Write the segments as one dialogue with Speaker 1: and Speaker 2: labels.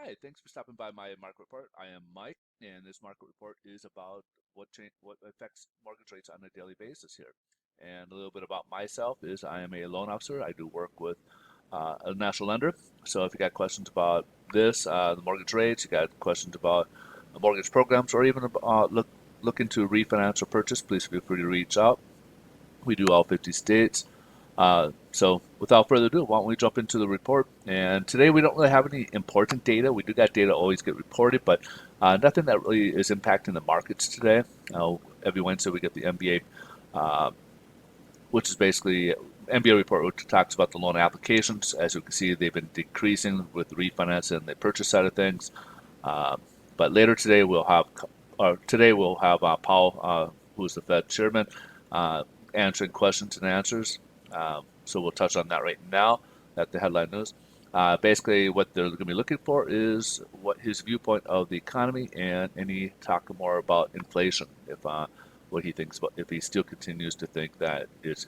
Speaker 1: Hi, thanks for stopping by my market report. I am Mike, and this market report is about what affects mortgage rates on a daily basis here. And a little bit about myself is I am a loan officer. I do work with a national lender. So if you got questions about this, the mortgage rates, you got questions about the mortgage programs, or even looking to refinance or purchase, please feel free to reach out. We do all 50 states. So without further ado, why don't we jump into the report? And today we don't really have any important data. We do got data always get reported, but nothing that really is impacting the markets today. Every Wednesday we get the MBA, uh, which is basically MBA report, which talks about the loan applications. As you can see, they've been decreasing with the refinance and the purchase side of things. Uh, but later today we'll have Powell, who's the Fed chairman, uh, answering questions and answers. So we'll touch on that right now at the headline news. Basically, what they're going to be looking for is what his viewpoint of the economy and any talk more about inflation. If what he thinks about, if he still continues to think that it's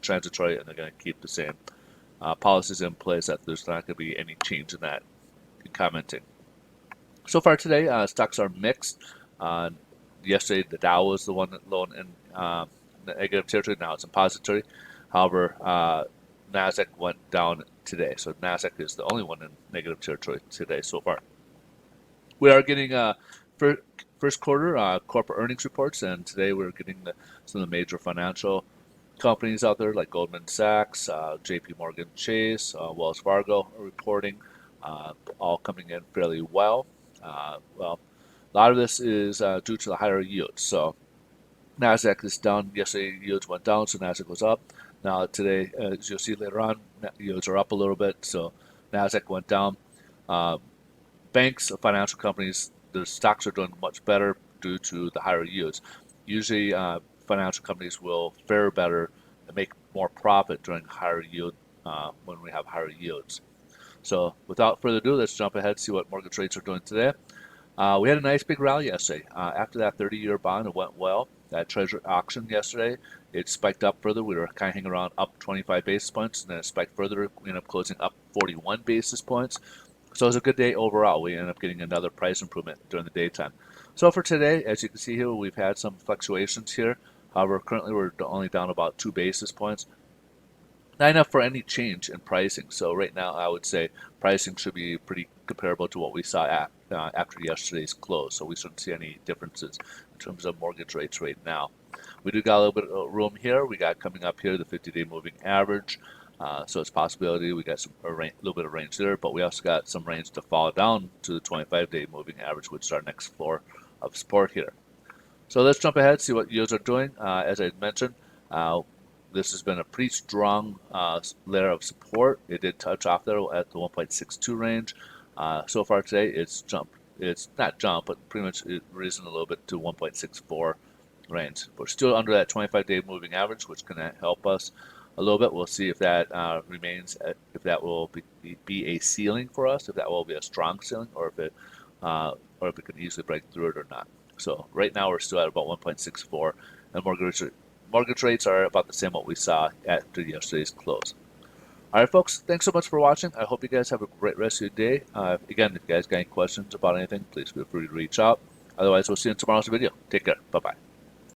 Speaker 1: transitory and they're going to keep the same policies in place, that there's not going to be any change in that. Commenting. So far today, stocks are mixed. Uh, Yesterday, the Dow was the one that loan in negative territory. Now it's in positive territory. However, Nasdaq went down today, so Nasdaq is the only one in negative territory today so far. We are getting first quarter corporate earnings reports, and today we're getting some of the major financial companies out there like Goldman Sachs, J.P. Morgan Chase, Wells Fargo are reporting, all coming in fairly well. Well, a lot of this is due to the higher yields. So Nasdaq is down. Yesterday, yields went down, so Nasdaq was up. Now today, as you'll see later on, yields are up a little bit, so Nasdaq went down. Uh, Banks, financial companies, their stocks are doing much better due to the higher yields. Usually, financial companies will fare better and make more profit during higher yield when we have higher yields. So, without further ado, let's jump ahead and see what mortgage rates are doing today. We had a nice big rally yesterday. After that 30-year bond, it went well. That treasury auction yesterday, it spiked up further. We were kind of hanging around up 25 basis points, and then it spiked further. We ended up closing up 41 basis points. So it was a good day overall. We ended up getting another price improvement during the daytime. So for today, as you can see here, we've had some fluctuations here. However, currently we're only down about 2 basis points. Not enough for any change in pricing. So right now, I would say pricing should be pretty comparable to what we saw after yesterday's close. So we shouldn't see any differences in terms of mortgage rates right now. We do got a little bit of room here. We got coming up here the 50-day moving average. So it's a possibility we got a little bit of range there, but we also got some range to fall down to the 25-day moving average, which is our next floor of support here. So let's jump ahead, see what yields are doing. As I mentioned, this has been a pretty strong layer of support. It did touch off there at the 1.62 range. So far today, it's jumped. It's not jumped, but pretty much it risen a little bit to 1.64 range. We're still under that 25-day moving average, which can help us a little bit. We'll see if that remains, if that will be a ceiling for us, if that will be a strong ceiling, or if it can easily break through it or not. So right now we're still at about 1.64, and mortgage rates are about the same what we saw after yesterday's close. All right, folks, thanks so much for watching. I hope you guys have a great rest of your day. Again, if you guys got any questions about anything, please feel free to reach out. Otherwise, we'll see you in tomorrow's video. Take care. Bye-bye.